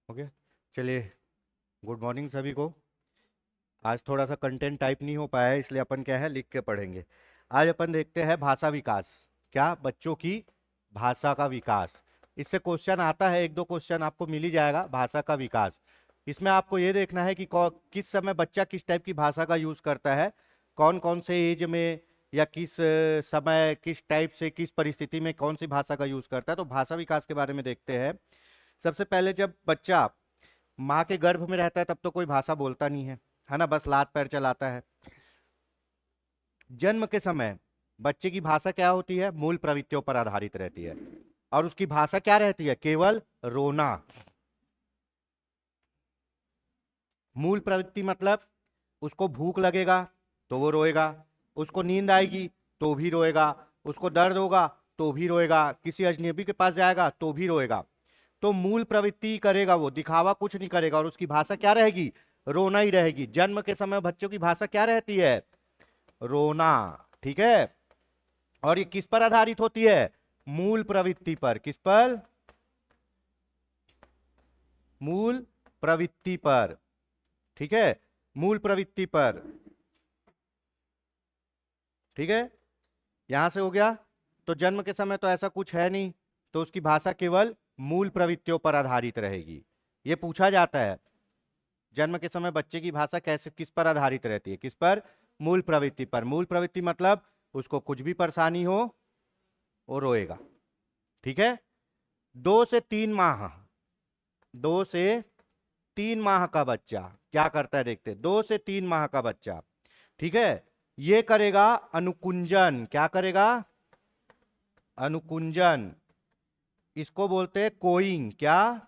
Okay. चलिए, good morning सभी को। आज थोड़ा सा कंटेंट टाइप नहीं हो पाया है, इसलिए अपन क्या है लिख के पढ़ेंगे। आज अपन देखते हैं भाषा विकास। क्या? बच्चों की भाषा का विकास। इससे क्वेश्चन आता है, एक दो क्वेश्चन आपको मिल ही जाएगा। भाषा का विकास, इसमें आपको ये देखना है कि किस समय बच्चा किस टाइप की भाषा का यूज करता है, कौन कौन से एज में या किस समय किस टाइप से किस परिस्थिति में कौन सी भाषा का यूज करता है। तो भाषा विकास के बारे में देखते हैं। सबसे पहले जब बच्चा माँ के गर्भ में रहता है तब तो कोई भाषा बोलता नहीं है ना, बस लात पैर चलाता है। जन्म के समय बच्चे की भाषा क्या होती है? मूल प्रवृत्तियों पर आधारित रहती है। और उसकी भाषा क्या रहती है? केवल रोना। मूल प्रवृत्ति मतलब उसको भूख लगेगा तो वो रोएगा, उसको नींद आएगी तो भी रोएगा, उसको दर्द होगा तो भी रोएगा, किसी अजनबी के पास जाएगा तो भी रोएगा। तो मूल प्रवृत्ति करेगा, वो दिखावा कुछ नहीं करेगा, और उसकी भाषा क्या रहेगी? रोना ही रहेगी। जन्म के समय बच्चों की भाषा क्या रहती है? रोना। ठीक है। और ये किस पर आधारित होती है? मूल प्रवृत्ति पर। किस पर? मूल प्रवृत्ति पर। ठीक है, मूल प्रवृत्ति पर। ठीक है, यहां से हो गया। तो जन्म के समय तो ऐसा कुछ है नहीं, तो उसकी भाषा केवल मूल प्रवृत्तियों पर आधारित रहेगी। ये पूछा जाता है, जन्म के समय बच्चे की भाषा कैसे किस पर आधारित रहती है? किस पर? मूल प्रवृत्ति पर। मूल प्रवृत्ति मतलब उसको कुछ भी परेशानी हो वो रोएगा। ठीक है। 2 से 3 माह, 2 से 3 माह का बच्चा क्या करता है देखते हैं। 2 से 3 माह का बच्चा, ठीक है, ये करेगा अनुकुंजन। क्या करेगा? अनुकुंजन। इसको बोलते हैं कोइंग। क्या?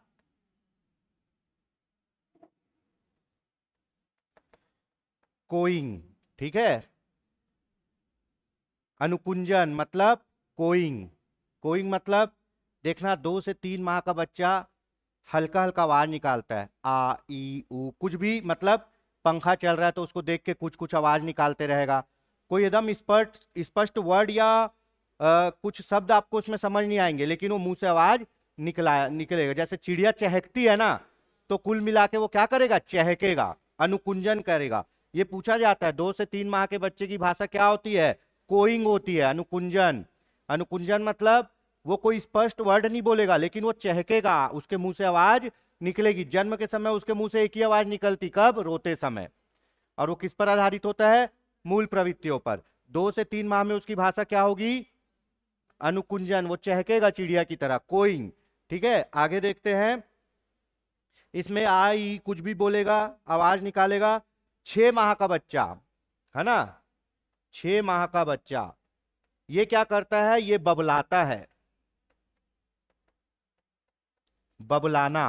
कोइंग। ठीक है, अनुकुंजन मतलब कोइंग। कोइंग मतलब देखना, 2 से 3 माह का बच्चा हल्का हल्का आवाज निकालता है, आ ई ऊ कुछ भी, मतलब पंखा चल रहा है तो उसको देख के कुछ कुछ आवाज निकालते रहेगा। कोई एकदम स्पष्ट स्पष्ट वर्ड या कुछ शब्द आपको उसमें समझ नहीं आएंगे, लेकिन वो मुंह से आवाज निकलेगा। जैसे चिड़िया चहकती है ना, तो कुल मिला के वो क्या करेगा? चहकेगा, अनुकुंजन करेगा। ये पूछा जाता है 2 से 3 माह के बच्चे की भाषा क्या होती है? कोइंग होती है, अनुकुंजन। अनुकुंजन मतलब वो कोई स्पष्ट वर्ड नहीं बोलेगा, लेकिन वो चहकेगा, उसके मुंह से आवाज निकलेगी। जन्म के समय उसके मुंह से एक ही आवाज निकलती, कब? रोते समय। और वो किस पर आधारित होता है? मूल प्रवृत्तियों पर। 2 से 3 माह में उसकी भाषा क्या होगी? अनुकुंजन। वो चहकेगा चिड़िया की तरह, कोइंग। ठीक है, आगे देखते हैं। इसमें आई कुछ भी बोलेगा, आवाज निकालेगा। 6 माह का बच्चा, है ना, 6 माह का बच्चा ये क्या करता है? ये बबलाता है, बबलाना।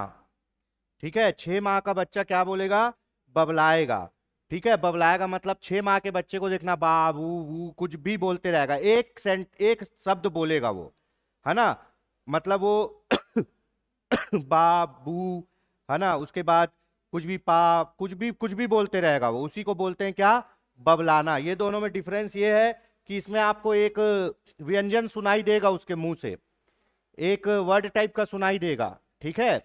ठीक है, 6 माह का बच्चा क्या बोलेगा? बबलाएगा। ठीक है, बबलाएगा मतलब 6 माह के बच्चे को देखना, बाबू वू कुछ भी बोलते रहेगा, एक शब्द बोलेगा वो, है ना। मतलब वो बाबू, है ना, उसके बाद कुछ भी कुछ भी बोलते रहेगा वो, उसी को बोलते हैं क्या? बबलाना। ये दोनों में डिफरेंस ये है कि इसमें आपको एक व्यंजन सुनाई देगा उसके मुंह से, एक वर्ड टाइप का सुनाई देगा। ठीक है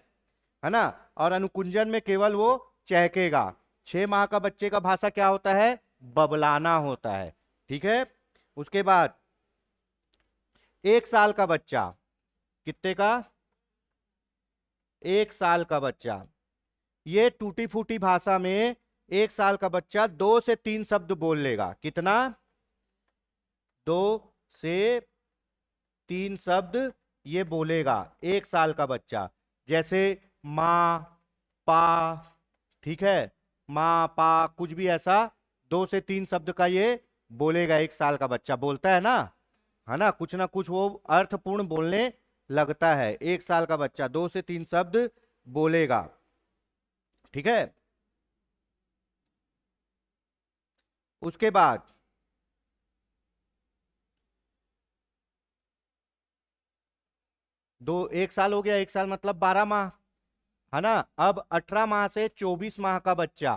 ना। और अनुकुंजन में केवल वो चहकेगा। 6 माह का बच्चे का भाषा क्या होता है? बबलाना होता है। ठीक है, उसके बाद 1 साल का बच्चा, कितने का? 1 साल का बच्चा, ये टूटी फूटी भाषा में 1 साल का बच्चा 2 से 3 शब्द बोल लेगा। कितना? 2 से 3 शब्द ये बोलेगा 1 साल का बच्चा। जैसे माँ, पा, ठीक है, माँ पा कुछ भी ऐसा 2 से 3 शब्द का ये बोलेगा। 1 साल का बच्चा बोलता है ना, कुछ ना कुछ वो अर्थपूर्ण बोलने लगता है। 1 साल का बच्चा 2 से 3 शब्द बोलेगा। ठीक है, उसके बाद 1 साल हो गया, 1 साल मतलब 12 माह, है ना। अब 18 माह से 24 माह का बच्चा,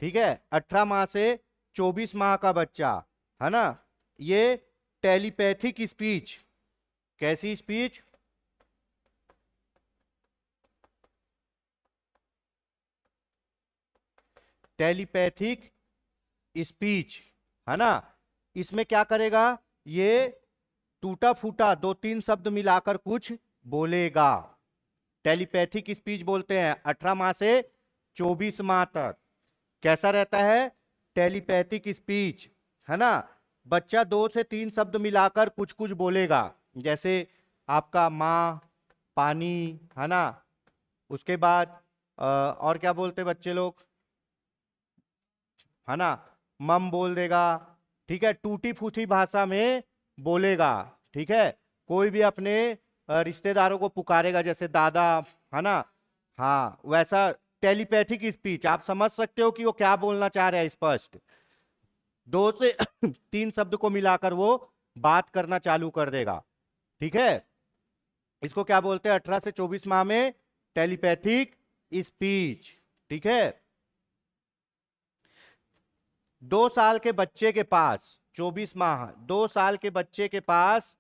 ठीक है, 18 माह से 24 माह का बच्चा, है ना, ये टेलीपैथिक स्पीच, कैसी स्पीच? टेलीपैथिक स्पीच, है ना। इसमें क्या करेगा, ये टूटा फूटा दो तीन शब्द मिलाकर कुछ बोलेगा। टेलीपैथिक स्पीच बोलते हैं 18 माह से 24 माह तक। कैसा रहता है टेलीपैथिक स्पीच, है ना। बच्चा दो से तीन शब्द मिलाकर कुछ कुछ बोलेगा, जैसे आपका माँ, पानी, है ना। उसके बाद और क्या बोलते बच्चे लोग, है ना, मम बोल देगा। ठीक है, टूटी फूटी भाषा में बोलेगा। ठीक है, कोई भी अपने रिश्तेदारों को पुकारेगा, जैसे दादा, है ना। हाँ, वैसा टेलीपैथिक स्पीच, आप समझ सकते हो कि वो क्या बोलना चाह रहे हैं स्पष्ट। दो से तीन शब्द को मिलाकर वो बात करना चालू कर देगा। ठीक है, इसको क्या बोलते हैं 18 से 24 माह में टेलीपैथिक स्पीच। ठीक है, 2 साल के बच्चे के पास 24 माह, 2 साल के बच्चे के पास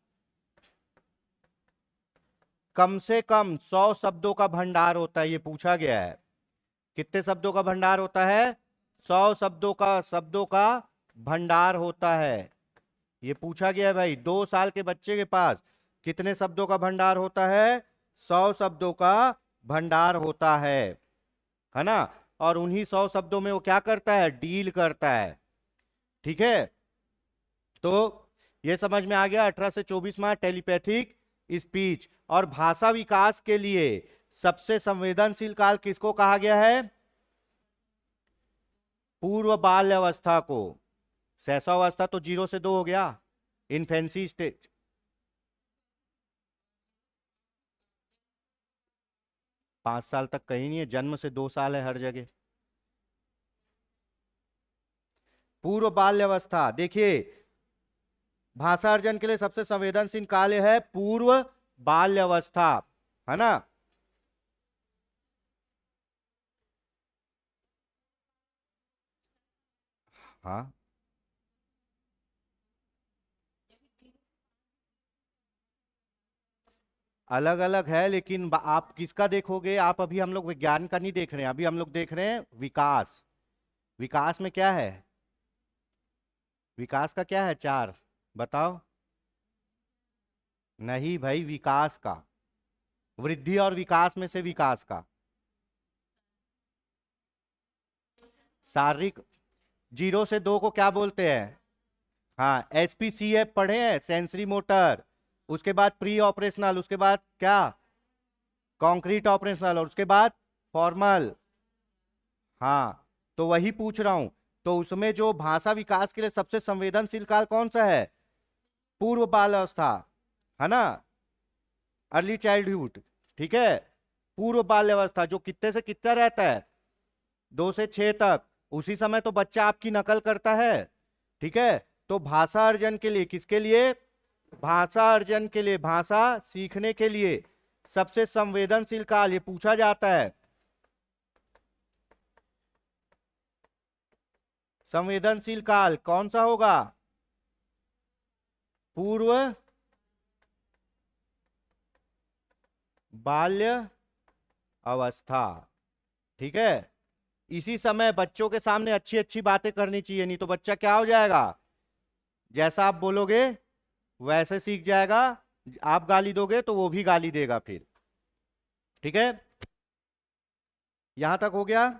कम से कम 100 शब्दों का भंडार होता है, ये पूछा गया है। कितने शब्दों का भंडार होता है, 100 शब्दों का भंडार होता है। ये पूछा गया है भाई, 2 साल के बच्चे के पास कितने शब्दों का भंडार होता है, 100 शब्दों का भंडार होता है ना। और उन्हीं 100 शब्दों में वो क्या करता है, डील करता है। ठीक है, तो ये समझ में आ गया 18 से 24 माह टेलीपैथिक स्पीच। और भाषा विकास के लिए सबसे संवेदनशील काल किसको कहा गया है, पूर्व बाल्य अवस्था को। शैशवावस्था तो 0 से 2 हो गया, इन्फेंसी स्टेज। 5 साल तक कहीं नहीं है, जन्म से 2 साल है हर जगह। पूर्व बाल्य अवस्था, देखिए भाषा अर्जन के लिए सबसे संवेदनशील काल है पूर्व बाल्य अवस्था, है ना। हाँ, अलग अलग है, लेकिन आप किसका देखोगे, आप अभी हम लोग विज्ञान का नहीं देख रहे हैं, अभी हम लोग देख रहे हैं विकास। विकास में क्या है, विकास का क्या है, चार, बताओ। नहीं भाई, विकास का, वृद्धि और विकास में से विकास का। शारीरिक, 0 से 2 को क्या बोलते हैं, हाँ SPCF पढ़े हैं, सेंसरी मोटर। उसके बाद प्री ऑपरेशनल, उसके बाद क्या, कॉन्क्रीट ऑपरेशनल, और उसके बाद फॉर्मल। हाँ, तो वही पूछ रहा हूं। तो उसमें जो भाषा विकास के लिए सबसे संवेदनशील काल कौन सा है, पूर्व बाल अवस्था, है ना, अर्ली चाइल्डहुड। ठीक है, पूर्व बाल्य अवस्था जो कितने से कितना रहता है, 2 से 6 तक। उसी समय तो बच्चा आपकी नकल करता है। ठीक है, तो भाषा अर्जन के लिए, किसके लिए, भाषा अर्जन के लिए, भाषा सीखने के लिए सबसे संवेदनशील काल ये पूछा जाता है। संवेदनशील काल कौन सा होगा, पूर्व बाल्य अवस्था। ठीक है, इसी समय बच्चों के सामने अच्छी अच्छी बातें करनी चाहिए, नहीं तो बच्चा क्या हो जाएगा, जैसा आप बोलोगे वैसे सीख जाएगा। आप गाली दोगे तो वो भी गाली देगा फिर। ठीक है, यहां तक हो गया।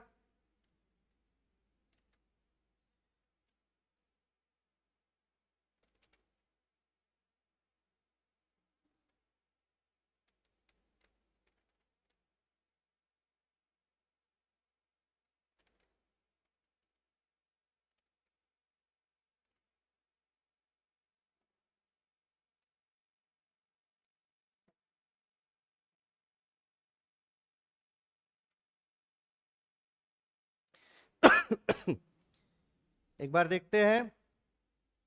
एक बार देखते हैं,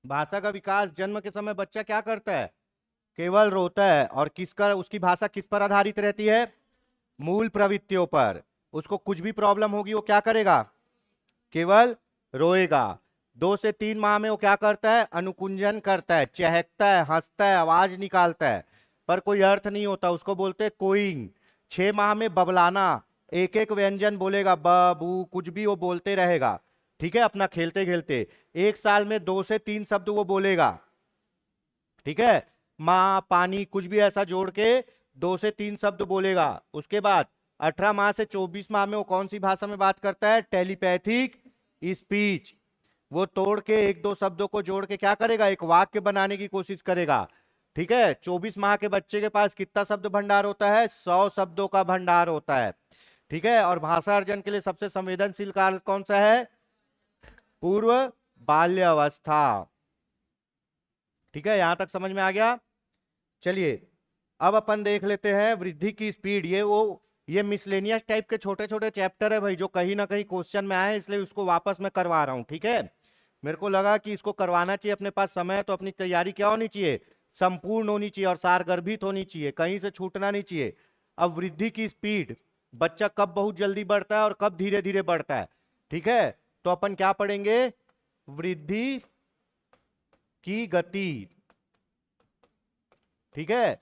भाषा का विकास, जन्म के समय बच्चा क्या करता है, केवल रोता है। और किसका, उसकी भाषा किस पर आधारित रहती है, मूल प्रवृत्तियों पर। उसको कुछ भी प्रॉब्लम होगी वो क्या करेगा, केवल रोएगा। 2 से 3 माह में वो क्या करता है, अनुकुंजन करता है, चहकता है, हंसता है, आवाज निकालता है, पर कोई अर्थ नहीं होता, उसको बोलते हैं कोइंग। 6 माह में बबलाना, एक एक व्यंजन बोलेगा, ब बू कुछ भी वो बोलते रहेगा। ठीक है, अपना खेलते खेलते 1 साल में 2 से 3 शब्द वो बोलेगा। ठीक है, माँ पानी कुछ भी ऐसा जोड़ के 2 से 3 शब्द बोलेगा। उसके बाद 18 माह से 24 माह में वो कौन सी भाषा में बात करता है? Telepathic speech. वो तोड़ के 1 2 शब्दों को जोड़ के क्या करेगा? एक वाक्य बनाने की कोशिश करेगा। ठीक है, 24 माह के बच्चे के पास कितना शब्द भंडार होता है? 100 शब्दों का भंडार होता है। ठीक है, और भाषा अर्जन के लिए सबसे संवेदनशील काल कौन सा है? पूर्व बाल्य अवस्था। ठीक है, यहां तक समझ में आ गया? चलिए अब अपन देख लेते हैं वृद्धि की स्पीड। ये मिसलेनियस टाइप के छोटे छोटे चैप्टर है भाई, जो कहीं ना कहीं क्वेश्चन में आए हैं, इसलिए उसको वापस मैं करवा रहा हूं। ठीक है, मेरे को लगा कि इसको करवाना चाहिए, अपने पास समय है तो अपनी तैयारी क्या होनी चाहिए? संपूर्ण होनी चाहिए और सारगर्भित होनी चाहिए, कहीं से छूटना नहीं चाहिए। अब वृद्धि की स्पीड, बच्चा कब बहुत जल्दी बढ़ता है और कब धीरे धीरे बढ़ता है। ठीक है, तो अपन क्या पढ़ेंगे? वृद्धि की गति। ठीक है,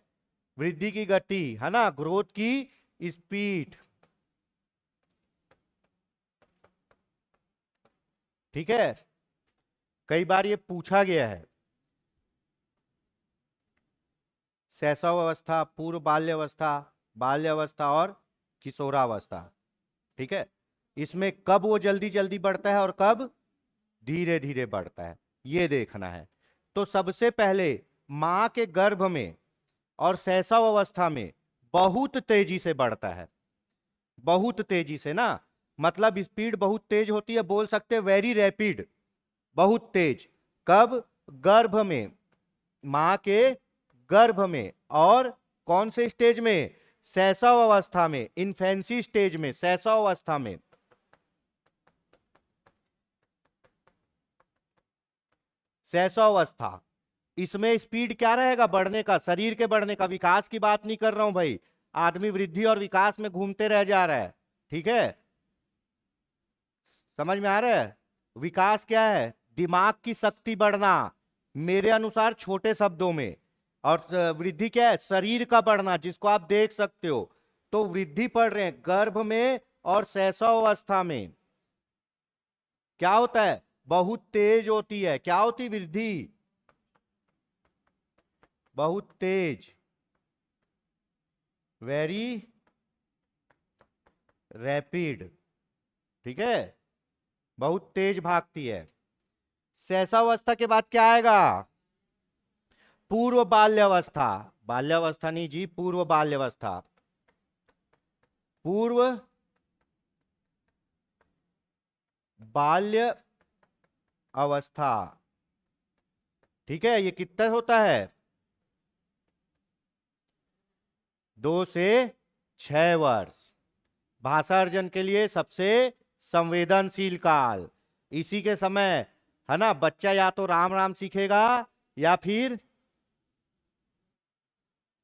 वृद्धि की गति है ना, ग्रोथ की स्पीड। ठीक है, कई बार ये पूछा गया है। शैशव अवस्था, पूर्व बाल्यावस्था, बाल्यावस्था और किशोरावस्था। ठीक है, इसमें कब वो जल्दी जल्दी बढ़ता है और कब धीरे धीरे बढ़ता है, ये देखना है। तो सबसे पहले मां के गर्भ में और शैशव अवस्था में बहुत तेजी से बढ़ता है। बहुत तेजी से ना, मतलब स्पीड बहुत तेज होती है, बोल सकते हैं वेरी रैपिड, बहुत तेज। कब? गर्भ में, मां के गर्भ में। और कौन से स्टेज में? शैशव अवस्था में, इन्फेंसी स्टेज में, शैशव अवस्था में। शैशव अवस्था, इसमें स्पीड क्या रहेगा बढ़ने का? शरीर के बढ़ने का, विकास की बात नहीं कर रहा हूं भाई। आदमी वृद्धि और विकास में घूमते रह जा रहा है। ठीक है, समझ में आ रहा है? विकास क्या है? दिमाग की शक्ति बढ़ना, मेरे अनुसार छोटे शब्दों में। और वृद्धि क्या है? शरीर का बढ़ना, जिसको आप देख सकते हो। तो वृद्धि पढ़ रहे हैं गर्भ में और शैशव अवस्था में। क्या होता है? बहुत तेज होती है। क्या होती? वृद्धि बहुत तेज, वेरी रैपिड। ठीक है, बहुत तेज भागती है। शैशवावस्था के बाद क्या आएगा? पूर्व बाल्यावस्था। बाल्यावस्था नहीं जी, पूर्व बाल्यावस्था। पूर्व बाल्य अवस्था। ठीक है, ये कितना होता है? 2 से 6 वर्ष। भाषा अर्जन के लिए सबसे संवेदनशील काल। इसी के समय है ना, बच्चा या तो राम राम सीखेगा या फिर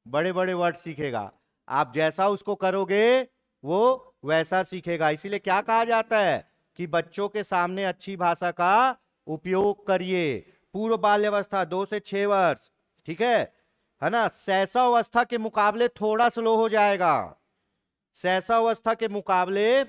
बड़े बड़े वर्ड सीखेगा। आप जैसा उसको करोगे वो वैसा सीखेगा। इसीलिए क्या कहा जाता है कि बच्चों के सामने अच्छी भाषा का उपयोग करिए। पूर्व बाल्यावस्था 2 से 6 वर्ष। ठीक है ना। शैशव अवस्था के मुकाबले थोड़ा स्लो हो जाएगा। शैशव अवस्था के मुकाबले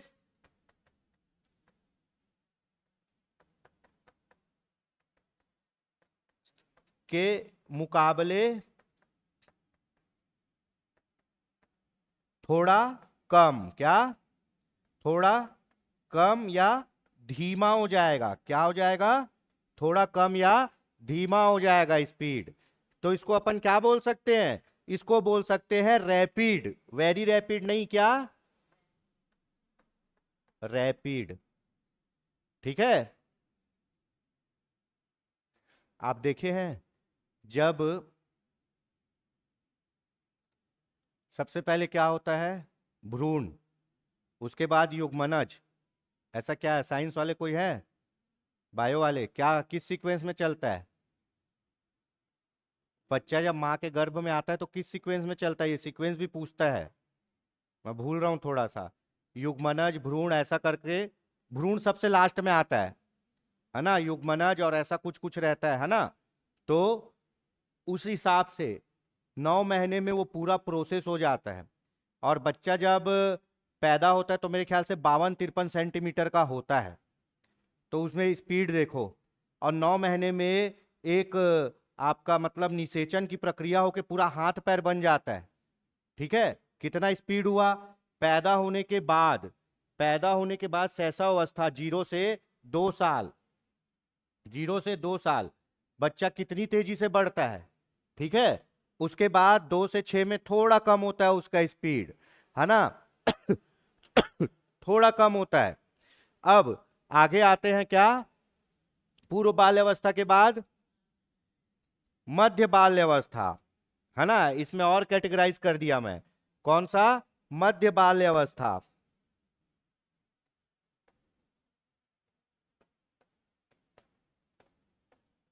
थोड़ा कम। क्या? थोड़ा कम या धीमा हो जाएगा। क्या हो जाएगा? थोड़ा कम या धीमा हो जाएगा स्पीड। तो इसको अपन क्या बोल सकते हैं? इसको बोल सकते हैं रैपिड। वेरी रैपिड नहीं, क्या? रैपिड। ठीक है, आप देखे हैं जब सबसे पहले क्या होता है? भ्रूण, उसके बाद युग्मनज। ऐसा क्या है? साइंस वाले कोई है? बायो वाले? क्या किस सीक्वेंस में चलता है? बच्चा जब माँ के गर्भ में आता है तो किस सीक्वेंस में चलता है? ये सीक्वेंस भी पूछता है, मैं भूल रहा हूं थोड़ा सा। युग्मनज, भ्रूण, ऐसा करके। भ्रूण सबसे लास्ट में आता है ना, युग्मनज और ऐसा कुछ कुछ रहता है ना। तो उस हिसाब से 9 महीने में वो पूरा प्रोसेस हो जाता है। और बच्चा जब पैदा होता है तो मेरे ख्याल से 52-53 सेंटीमीटर का होता है, तो उसमें स्पीड देखो। और 9 महीने में एक आपका मतलब निषेचन की प्रक्रिया होके पूरा हाथ पैर बन जाता है। ठीक है, कितना स्पीड हुआ? पैदा होने के बाद, पैदा होने के बाद शैशवावस्था 0 से 2 साल, 0 से 2 साल बच्चा कितनी तेजी से बढ़ता है। ठीक है, उसके बाद 2 से 6 में थोड़ा कम होता है उसका स्पीड, है ना। थोड़ा कम होता है। अब आगे आते हैं क्या, पूर्व बाल्यावस्था के बाद मध्य बाल्यावस्था, है ना। इसमें और कैटेगराइज कर दिया मैं, कौन सा? मध्य बाल्यावस्था।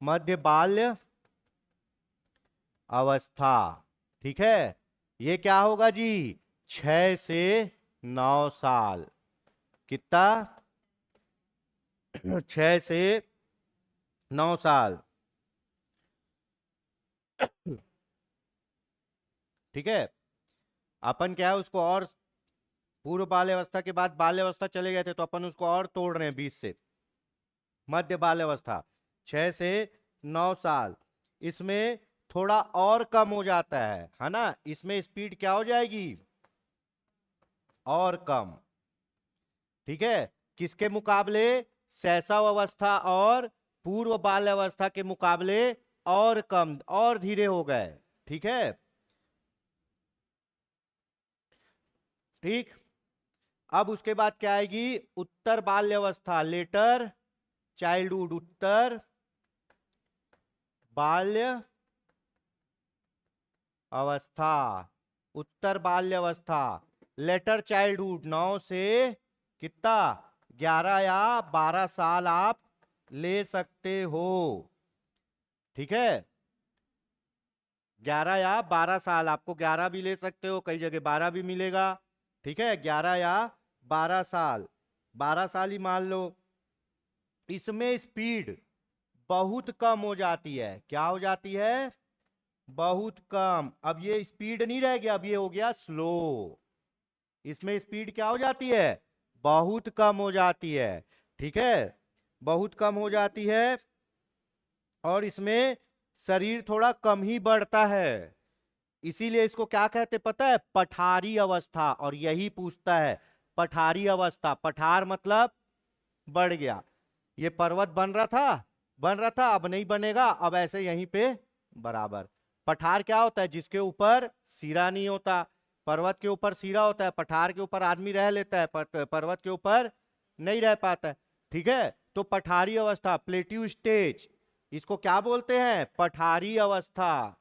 मध्य बाल्य अवस्था, ठीक है। ये क्या होगा जी? 6 से 9 साल। कितना? 6 से 9 साल। ठीक है, अपन क्या है उसको और, पूर्व बाल्यावस्था के बाद बाल्यावस्था चले गए थे तो अपन उसको और तोड़ रहे हैं 20 से। मध्य बाल्यावस्था 6 से 9 साल, इसमें थोड़ा और कम हो जाता है ना। इसमें स्पीड क्या हो जाएगी? और कम। ठीक है, किसके मुकाबले? शैशवावस्था और पूर्व बाल्यावस्था के मुकाबले और कम, और धीरे हो गए। ठीक है, ठीक। अब उसके बाद क्या आएगी? उत्तर बाल्यावस्था, लेटर चाइल्डहुड, उत्तर बाल्य अवस्था, उत्तर बाल्यावस्था, लेटर चाइल्डहुड। 9 से कितना? 11 या 12 साल आप ले सकते हो। ठीक है, 11 या 12 साल, आपको 11 भी ले सकते हो, कई जगह 12 भी मिलेगा। ठीक है, 11 या 12 साल, 12 साल ही मान लो। इसमें स्पीड बहुत कम हो जाती है। क्या हो जाती है? बहुत कम। अब ये स्पीड नहीं रह गया, अब ये हो गया स्लो। इसमें स्पीड क्या हो जाती है? बहुत कम हो जाती है। ठीक है, बहुत कम हो जाती है। और इसमें शरीर थोड़ा कम ही बढ़ता है, इसीलिए इसको क्या कहते पता है? पठारी अवस्था। और यही पूछता है, पठारी अवस्था, पठार मतलब बढ़ गया। ये पर्वत बन रहा था, बन रहा था, अब नहीं बनेगा, अब ऐसे यहीं पे बराबर। पठार क्या होता है? जिसके ऊपर सिरा नहीं होता। पर्वत के ऊपर सिरा होता है, पठार के ऊपर आदमी रह लेता है, पर्वत के ऊपर नहीं रह पाता है। ठीक है, तो पठारी अवस्था, प्लेट्यू स्टेज, इसको क्या बोलते हैं? पठारी अवस्था।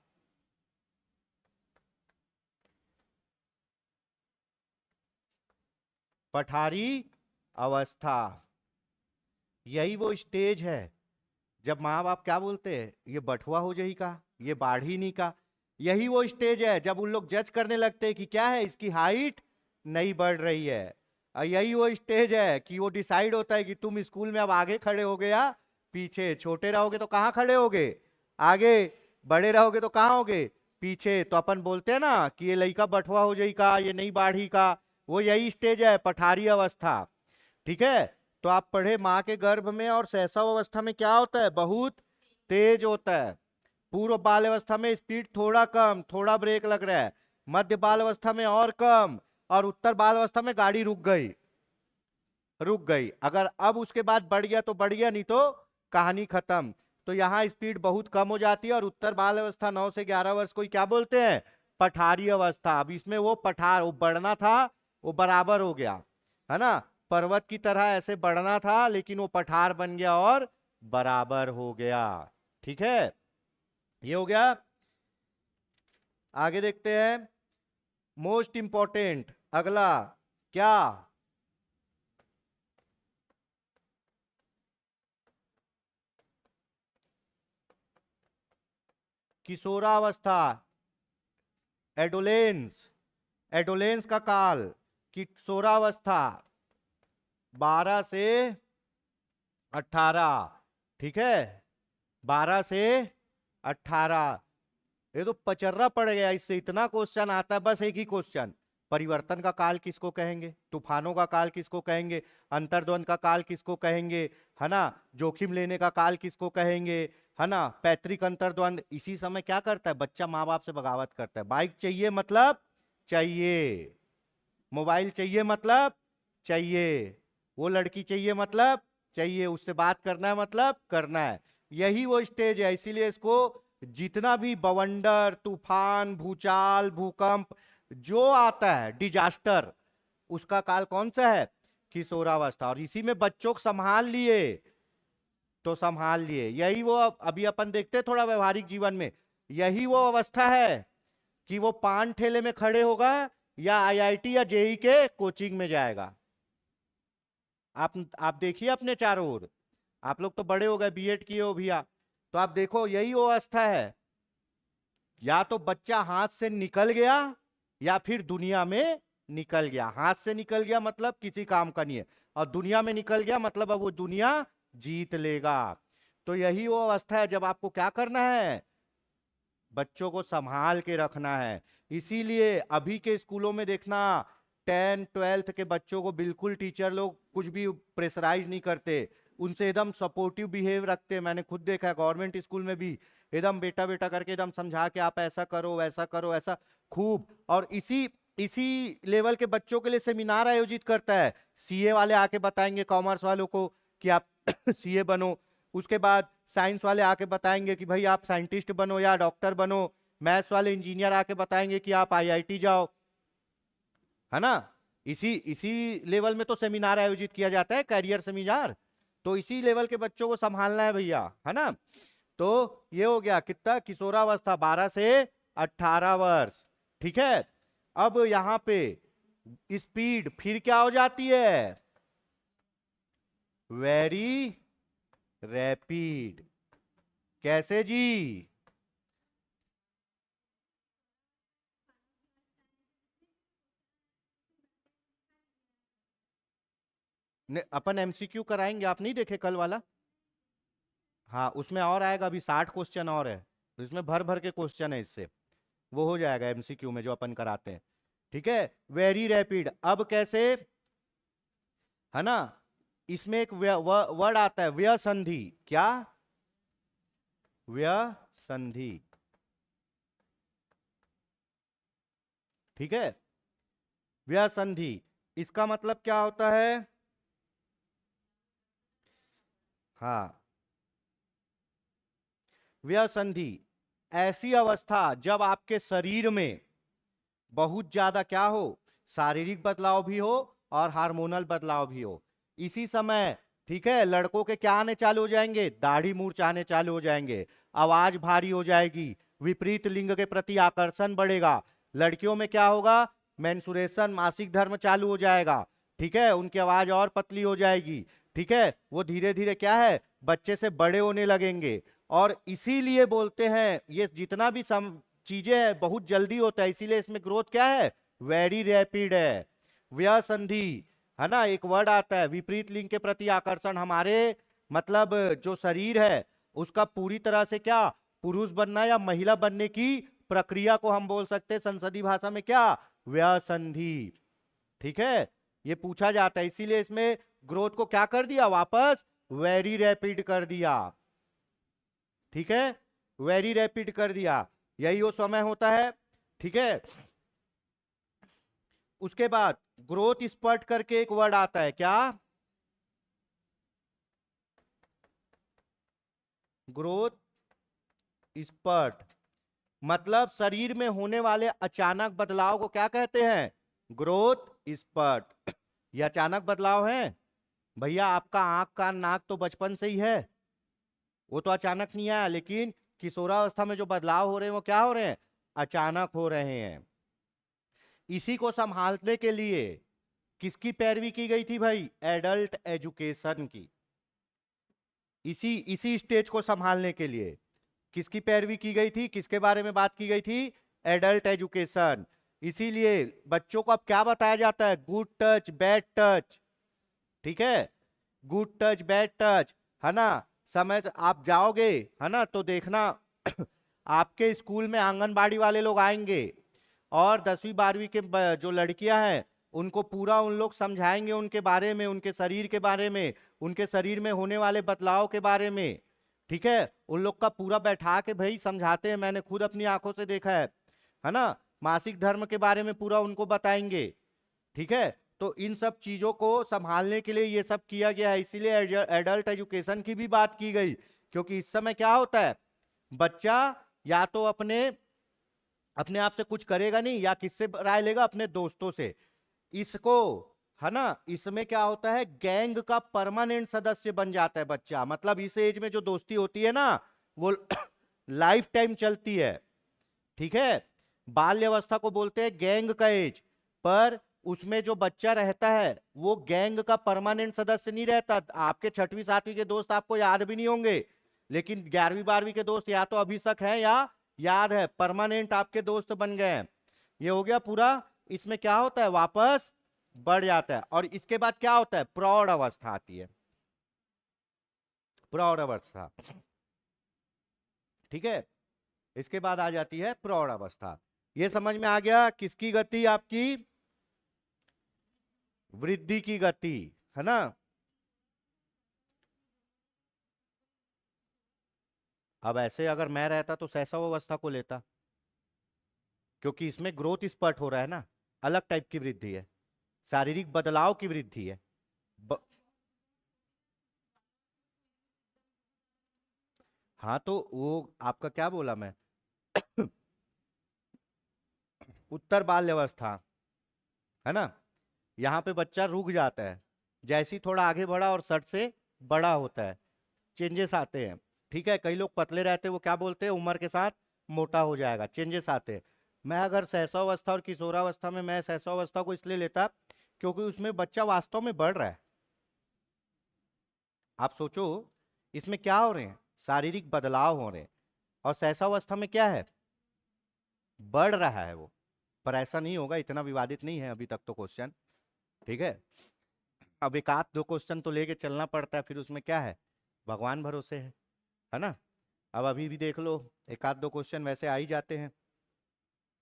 पठारी अवस्था, यही वो स्टेज है जब माँ बाप क्या बोलते हैं, ये बटुआ हो जाही का, ये बाढ़ी नहीं का। यही वो स्टेज है जब उन लोग जज करने लगते हैं कि क्या है, इसकी हाइट नहीं बढ़ रही है। और यही वो स्टेज है कि वो डिसाइड होता है कि तुम स्कूल में अब आगे खड़े हो गए या पीछे। छोटे रहोगे तो कहाँ खड़े होगे? आगे। बड़े रहोगे तो कहाँ होगे? पीछे। तो अपन बोलते हैं ना कि ये लड़का बटुआ हो जाई का, ये नहीं बाढ़ी का। वो यही स्टेज है, पठारी अवस्था। ठीक है, तो आप पढ़े माँ के गर्भ में और शैशव अवस्था में क्या होता है? बहुत तेज होता है। पूर्व बाल अवस्था में स्पीड थोड़ा कम, थोड़ा ब्रेक लग रहा है। मध्य बाल अवस्था में और कम, और उत्तर बाल अवस्था में गाड़ी रुक गई, रुक गई। अगर अब उसके बाद बढ़ गया तो बढ़ गया, नहीं तो कहानी खत्म। तो यहाँ स्पीड बहुत कम हो जाती है। और उत्तर बाल अवस्था 9 से 11 वर्ष को क्या बोलते हैं? पठारी अवस्था। अब इसमें वो पठार, वो बढ़ना था, वो बराबर हो गया, है ना। पर्वत की तरह ऐसे बढ़ना था, लेकिन वो पठार बन गया और बराबर हो गया। ठीक है, ये हो गया। आगे देखते हैं, मोस्ट इंपॉर्टेंट अगला क्या? किशोरावस्था, एडोलेंस, एडोलेंस का काल। किशोरावस्था 12 से 18। ठीक है, 12 से 18। ये तो पचर्रा पड़ गया, इससे इतना क्वेश्चन आता है, बस एक ही क्वेश्चन, परिवर्तन का काल किसको कहेंगे, तूफानों का काल किसको कहेंगे, अंतर्द्वंद का काल किसको कहेंगे, है ना, जोखिम लेने का काल किसको कहेंगे, है ना, पैतृक अंतर्द्वंद। इसी समय क्या करता है बच्चा, माँ बाप से बगावत करता है। बाइक चाहिए मतलब चाहिए, मोबाइल चाहिए मतलब चाहिए, वो लड़की चाहिए मतलब चाहिए, उससे बात करना है मतलब करना है। यही वो स्टेज है। इसीलिए इसको जितना भी बवंडर, तूफान, भूचाल, भूकंप जो आता है, डिजास्टर, उसका काल कौन सा है, किशोरावस्था। और इसी में बच्चों को संभाल लिए तो संभाल लिए। यही वो अभी अपन देखते हैं थोड़ा व्यवहारिक जीवन में, यही वो अवस्था है कि वो पान ठेले में खड़े होगा या आईआईटी या जेई के कोचिंग में जाएगा। आप देखिए अपने चारों ओर, आप लोग तो बड़े हो गए, बीएड किए हो भैया, तो आप देखो यही वो अवस्था है। या तो बच्चा हाथ से निकल गया या फिर दुनिया में निकल गया। हाथ से निकल गया मतलब किसी काम का नहीं है, और दुनिया में निकल गया मतलब अब वो दुनिया जीत लेगा। तो यही वो अवस्था है जब आपको क्या करना है, बच्चों को संभाल के रखना है। इसीलिए अभी के स्कूलों में देखना, 10th 12th के बच्चों को बिल्कुल टीचर लोग कुछ भी प्रेशराइज नहीं करते, उनसे एकदम सपोर्टिव बिहेव रखते हैं। मैंने खुद देखा है गवर्नमेंट स्कूल में भी, एकदम बेटा बेटा करके एकदम समझा के आप ऐसा करो वैसा करो ऐसा खूब। और इसी इसी लेवल के बच्चों के लिए सेमिनार आयोजित करता है। सीए वाले आके बताएंगे कॉमर्स वालों को कि आप सीए बनो, उसके बाद साइंस वाले आके बताएंगे कि भाई आप साइंटिस्ट बनो या डॉक्टर बनो, मैथ्स वाले इंजीनियर आके बताएंगे कि आप आईआईटी जाओ, है ना। इसी इसी लेवल में तो सेमिनार आयोजित किया जाता है, कैरियर सेमिनार। तो इसी लेवल के बच्चों को संभालना है भैया, है ना। तो ये हो गया कितना, किशोरावस्था 12 से 18 वर्ष, ठीक है। अब यहां पे स्पीड फिर क्या हो जाती है, वेरी रैपिड। कैसे जी, अपन एमसीक्यू कराएंगे, आप नहीं देखे कल वाला, हाँ उसमें और आएगा, अभी 60 क्वेश्चन और है, तो इसमें भर भर के क्वेश्चन है, इससे वो हो जाएगा एमसीक्यू में जो अपन कराते हैं, ठीक है। वेरी रैपिड, अब कैसे, है ना, इसमें एक वर्ड आता है व्यसंधि। क्या, व्यसंधि, ठीक है। व्यसंधि, इसका मतलब क्या होता है, हाँ, व्यसंधि ऐसी अवस्था जब आपके शरीर में बहुत ज्यादा क्या हो, शारीरिक बदलाव भी हो और हार्मोनल बदलाव भी हो। इसी समय, ठीक है, लड़कों के क्या आने चालू हो जाएंगे, दाढ़ी मूर्छ आने चालू हो जाएंगे, आवाज भारी हो जाएगी, विपरीत लिंग के प्रति आकर्षण बढ़ेगा। लड़कियों में क्या होगा, मेंसुरेशन, मासिक धर्म चालू हो जाएगा, ठीक है, उनकी आवाज और पतली हो जाएगी, ठीक है, वो धीरे धीरे क्या है, बच्चे से बड़े होने लगेंगे। और इसीलिए बोलते हैं ये जितना भी चीजें हैं बहुत जल्दी होता है, इसीलिए इसमें ग्रोथ क्या है, वेरी रैपिड है। व्यसंधि, है ना, एक वर्ड आता है, विपरीत लिंग के प्रति आकर्षण। हमारे मतलब जो शरीर है उसका पूरी तरह से क्या, पुरुष बनना या महिला बनने की प्रक्रिया को हम बोल सकते हैं संसदीय भाषा में क्या, व्यसंधि, ठीक है। ये पूछा जाता है, इसीलिए इसमें ग्रोथ को क्या कर दिया, वापस वेरी रैपिड कर दिया, ठीक है, वेरी रैपिड कर दिया। यही वो समय होता है, ठीक है। उसके बाद ग्रोथ स्पर्ट करके एक वर्ड आता है, क्या, ग्रोथ स्पर्ट, मतलब शरीर में होने वाले अचानक बदलाव को क्या कहते हैं, ग्रोथ स्पर्ट। ये अचानक बदलाव है भैया, आपका आंख कान नाक तो बचपन से ही है, वो तो अचानक नहीं आया, लेकिन किशोरावस्था में जो बदलाव हो रहे हैं वो क्या हो रहे हैं, अचानक हो रहे हैं। इसी को संभालने के लिए किसकी पैरवी की गई थी भाई, एडल्ट एजुकेशन की। इसी इसी स्टेज को संभालने के लिए किसकी पैरवी की गई थी, किसके बारे में बात की गई थी, एडल्ट एजुकेशन। इसीलिए बच्चों को अब क्या बताया जाता है, गुड टच बैड टच, ठीक है, गुड टच बैड टच, है ना। समय से आप जाओगे, है ना, तो देखना आपके स्कूल में आंगनबाड़ी वाले लोग आएंगे, और 10वीं 12वीं के जो लड़कियां हैं उनको पूरा उन लोग समझाएंगे उनके बारे में, उनके शरीर के बारे में, उनके शरीर में होने वाले बदलाव के बारे में। ठीक है, उन लोग का पूरा बैठा के भाई समझाते हैं, मैंने खुद अपनी आंखों से देखा है ना। मासिक धर्म के बारे में पूरा उनको बताएंगे। ठीक है, तो इन सब चीजों को संभालने के लिए ये सब किया गया है, इसीलिए एडल्ट एजुकेशन की भी बात की गई। क्योंकि इस समय क्या होता है, बच्चा या तो अपने अपने आप से कुछ करेगा नहीं, या किससे राय लेगा, अपने दोस्तों से। इसको, है ना, इसमें क्या होता है, गैंग का परमानेंट सदस्य बन जाता है बच्चा। मतलब इस एज में जो दोस्ती होती है ना, वो लाइफ टाइम चलती है। ठीक है, बाल्य अवस्था को बोलते हैं गैंग का एज। पर उसमें जो बच्चा रहता है वो गैंग का परमानेंट सदस्य नहीं रहता। आपके 6वीं 7वीं के दोस्त आपको याद भी नहीं होंगे, लेकिन 11वीं 12वीं के दोस्त या तो अभी तक है या याद है, परमानेंट आपके दोस्त बन गए हैं। ये हो गया पूरा। इसमें क्या होता है, वापस बढ़ जाता है। और इसके बाद क्या होता है, प्रौढ़ अवस्था आती है, प्रौढ़ अवस्था। ठीक है, इसके बाद आ जाती है प्रौढ़ अवस्था। ये समझ में आ गया, किसकी गति, आपकी वृद्धि की गति, है ना। अब ऐसे अगर मैं रहता तो शैशव अवस्था को लेता, क्योंकि इसमें ग्रोथ स्पर्ट हो रहा है ना, अलग टाइप की वृद्धि है, शारीरिक बदलाव की वृद्धि है। ब... हाँ, तो वो आपका क्या बोला मैं, उत्तर बाल्य अवस्था, है ना। यहाँ पे बच्चा रुक जाता है, जैसे ही थोड़ा आगे बढ़ा और सट से बड़ा होता है, चेंजेस आते हैं। ठीक है, कई लोग पतले रहते हैं, वो क्या बोलते हैं, उम्र के साथ मोटा हो जाएगा, चेंजेस आते हैं। मैं अगर शैशवावस्था और किशोरावस्था में, मैं शैशवावस्था को इसलिए लेता क्योंकि उसमें बच्चा वास्तव में बढ़ रहा है। आप सोचो, इसमें क्या हो रहे हैं, शारीरिक बदलाव हो रहे हैं। और शैशवावस्था में क्या है, बढ़ रहा है वो। पर ऐसा नहीं होगा, इतना विवादित नहीं है अभी तक तो क्वेश्चन। ठीक है, अब एक आध दो क्वेश्चन तो लेके चलना पड़ता है, फिर उसमें क्या है, भगवान भरोसे है ना। अब अभी भी देख लो, एक आध दो क्वेश्चन वैसे आ ही जाते हैं।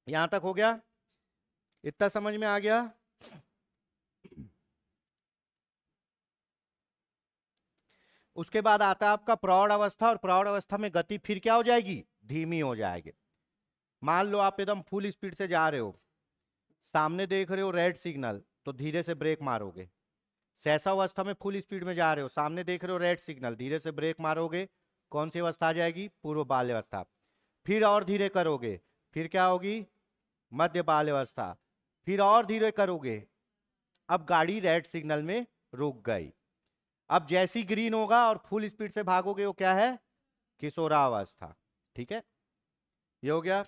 यहां तक हो गया, इतना समझ में आ गया। उसके बाद आता है आपका प्रौढ़ अवस्था, और प्रौढ़ अवस्था में गति फिर क्या हो जाएगी, धीमी हो जाएगी। मान लो आप एकदम फुल स्पीड से जा रहे हो, सामने देख रहे हो रेड सिग्नल, तो धीरे से ब्रेक मारोगे। सहसा अवस्था में फुल स्पीड में जा रहे हो, सामने देख रहे हो रेड सिग्नल, धीरे से ब्रेक मारोगे। कौन सी अवस्था आ जाएगी, पूर्व बाल्य अवस्था। फिर और धीरे करोगे, फिर क्या होगी, मध्य बाल्य अवस्था। फिर और धीरे करोगे, अब गाड़ी रेड सिग्नल में रुक गई। अब जैसी ग्रीन होगा और फुल स्पीड से भागोगे, वो क्या है, किशोरावस्था। ठीक है, ये हो गया।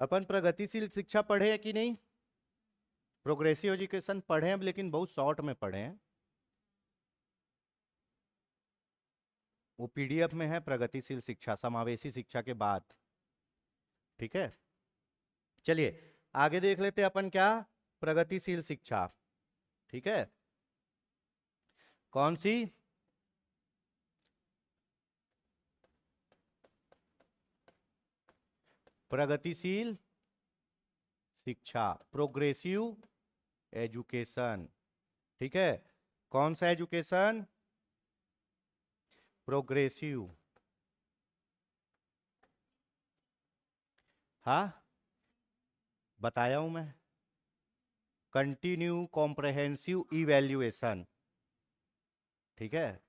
अपन प्रगतिशील शिक्षा पढ़े हैं कि नहीं, प्रोग्रेसिव एजुकेशन पढ़े हैं, लेकिन बहुत शॉर्ट में पढ़े हैं। वो पीडीएफ में है, प्रगतिशील शिक्षा समावेशी शिक्षा के बाद। ठीक है, चलिए आगे देख लेते हैं अपन क्या, प्रगतिशील शिक्षा। ठीक है, कौन सी, प्रगतिशील शिक्षा, प्रोग्रेसिव एजुकेशन। ठीक है, कौन सा एजुकेशन, प्रोग्रेसिव। हाँ, बताया हूं मैं, कंटिन्यू कॉम्प्रहेंसिव इवैल्यूएशन। ठीक है,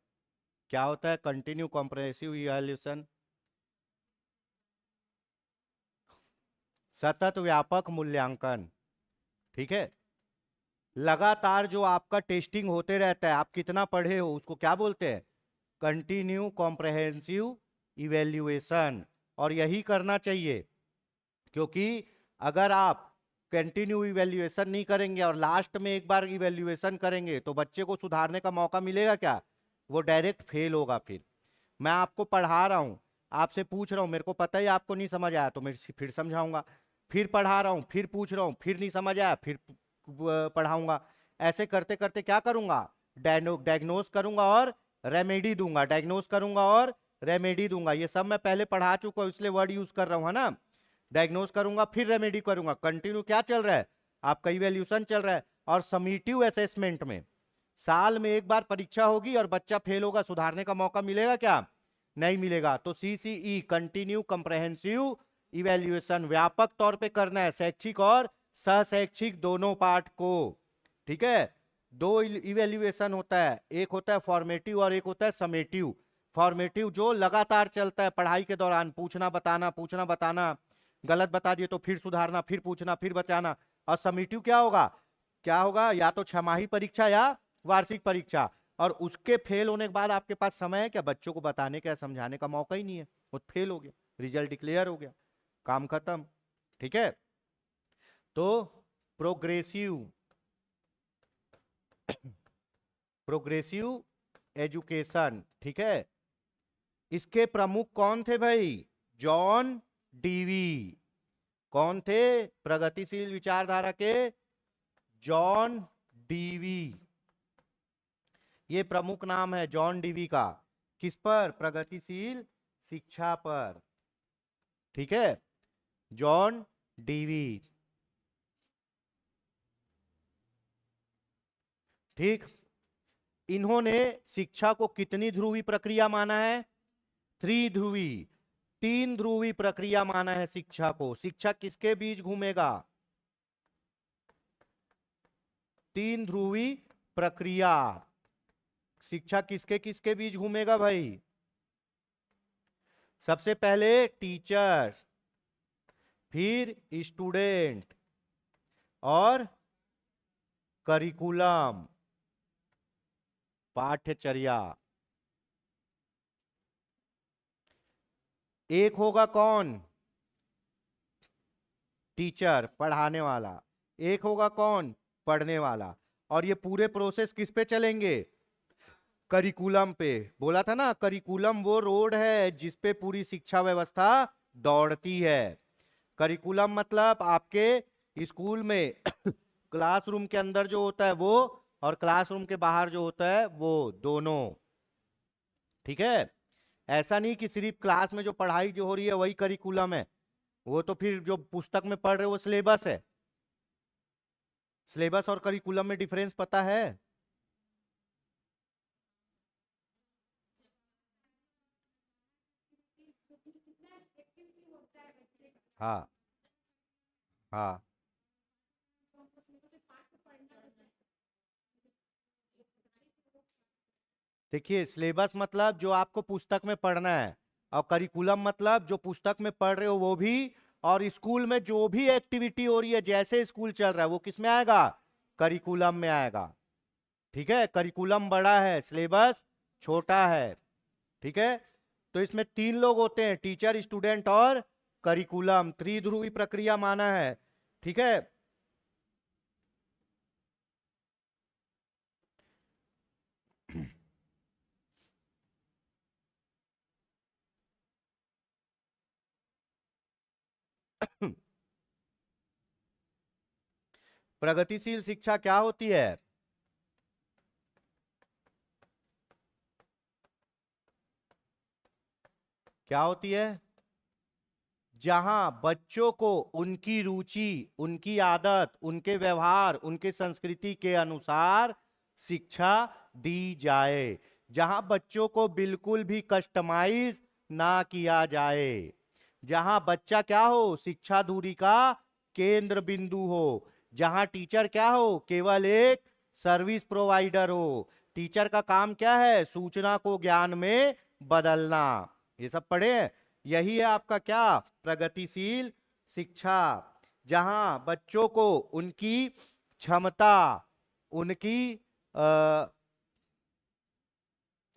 क्या होता है कंटिन्यू कॉम्प्रहेंसिव इवैल्यूएशन, सतत व्यापक मूल्यांकन। ठीक है, लगातार जो आपका टेस्टिंग होते रहता है, आप कितना पढ़े हो उसको क्या बोलते हैं, कंटिन्यू कॉम्प्रहेंसिव इवैल्यूएशन। और यही करना चाहिए, क्योंकि अगर आप कंटिन्यू इवैल्यूएशन नहीं करेंगे और लास्ट में एक बार इवैल्यूएशन करेंगे, तो बच्चे को सुधारने का मौका मिलेगा क्या, वो डायरेक्ट फेल होगा फिर। मैं आपको पढ़ा रहा हूँ, आपसे पूछ रहा हूँ, मेरे को पता ही आपको नहीं समझ आया तो मैं फिर समझाऊंगा, फिर पढ़ा रहा हूँ, फिर पूछ रहा हूँ, फिर नहीं समझ आया, फिर पढ़ाऊंगा। ऐसे करते करते क्या करूंगा, डायग्नोज करूंगा और रेमेडी दूंगा, डायग्नोज करूंगा और रेमेडी दूंगा। ये सब मैं पहले पढ़ा चुका हूँ, इसलिए वर्ड यूज कर रहा हूँ, है ना। डायग्नोज करूंगा फिर रेमेडी करूंगा, कंटिन्यू क्या चल रहा है, आपका इवेल्यूशन चल रहा है। और समीटिव असेसमेंट में साल में एक बार परीक्षा होगी और बच्चा फेल होगा, सुधारने का मौका मिलेगा क्या, नहीं मिलेगा। तो सीसीई कंटिन्यू कंप्रहेंसिव इवेल्युएशन व्यापक तौर पे करना है, शैक्षिक और सहशैक्षिक दोनों पार्ट को। ठीक है, दो इवेल्युएशन होता है, एक होता है फॉर्मेटिव और एक होता है समेटिव। फॉर्मेटिव जो लगातार चलता है पढ़ाई के दौरान, पूछना बताना पूछना बताना, गलत बता दिए तो फिर सुधारना, फिर पूछना, फिर बचाना। और समेटिव क्या होगा, क्या होगा, या तो छमाही परीक्षा या वार्षिक परीक्षा, और उसके फेल होने के बाद आपके पास समय है क्या बच्चों को बताने का, समझाने का मौका ही नहीं है, वो फेल हो गया, रिजल्ट डिक्लेयर हो गया, काम खत्म। ठीक है, तो प्रोग्रेसिव प्रोग्रेसिव एजुकेशन, ठीक है, इसके प्रमुख कौन थे भाई, जॉन डीवी। कौन थे, प्रगतिशील विचारधारा के जॉन डीवी, ये प्रमुख नाम है जॉन डीवी का, किस पर, प्रगतिशील शिक्षा पर। ठीक है, जॉन डीवी। ठीक, इन्होंने शिक्षा को कितनी ध्रुवी प्रक्रिया माना है, त्रिध्रुवी, तीन ध्रुवी प्रक्रिया माना है शिक्षा को। शिक्षा किसके बीच घूमेगा, तीन ध्रुवी प्रक्रिया, शिक्षा किसके किसके बीच घूमेगा भाई, सबसे पहले टीचर, फिर स्टूडेंट, और करिकुलम, पाठ्यचर्या। एक होगा कौन, टीचर पढ़ाने वाला, एक होगा कौन, पढ़ने वाला। और ये पूरे प्रोसेस किस पे चलेंगे, करिकुलम पे। बोला था ना, करिकुलम वो रोड है जिस पे पूरी शिक्षा व्यवस्था दौड़ती है। करिकुलम मतलब आपके स्कूल में क्लासरूम के अंदर जो होता है वो, और क्लासरूम के बाहर जो होता है वो, दोनों। ठीक है, ऐसा नहीं कि सिर्फ क्लास में जो पढ़ाई जो हो रही है वही करिकुलम है, वो तो फिर जो पुस्तक में पढ़ रहे हो वो सिलेबस है। सिलेबस और करिकुलम में डिफरेंस पता है, हाँ हाँ। देखिए, सिलेबस मतलब जो आपको पुस्तक में पढ़ना है, और करिकुलम मतलब जो पुस्तक में पढ़ रहे हो वो भी, और स्कूल में जो भी एक्टिविटी हो रही है जैसे स्कूल चल रहा है वो किस में आएगा, करिकुलम में आएगा। ठीक है, करिकुलम बड़ा है, सिलेबस छोटा है। ठीक है, तो इसमें तीन लोग होते हैं, टीचर, स्टूडेंट और करिकुलम, त्रिध्रुवी प्रक्रिया माना है। ठीक है, प्रगतिशील शिक्षा क्या होती है, क्या होती है, जहां बच्चों को उनकी रुचि, उनकी आदत, उनके व्यवहार, उनके संस्कृति के अनुसार शिक्षा दी जाए, जहां बच्चों को बिल्कुल भी कस्टमाइज ना किया जाए, जहां बच्चा क्या हो, शिक्षा धुरी का केंद्र बिंदु हो, जहां टीचर क्या हो, केवल एक सर्विस प्रोवाइडर हो। टीचर का काम क्या है, सूचना को ज्ञान में बदलना। ये सब पढ़े हैं? यही है आपका क्या, प्रगतिशील शिक्षा, जहां बच्चों को उनकी क्षमता, उनकी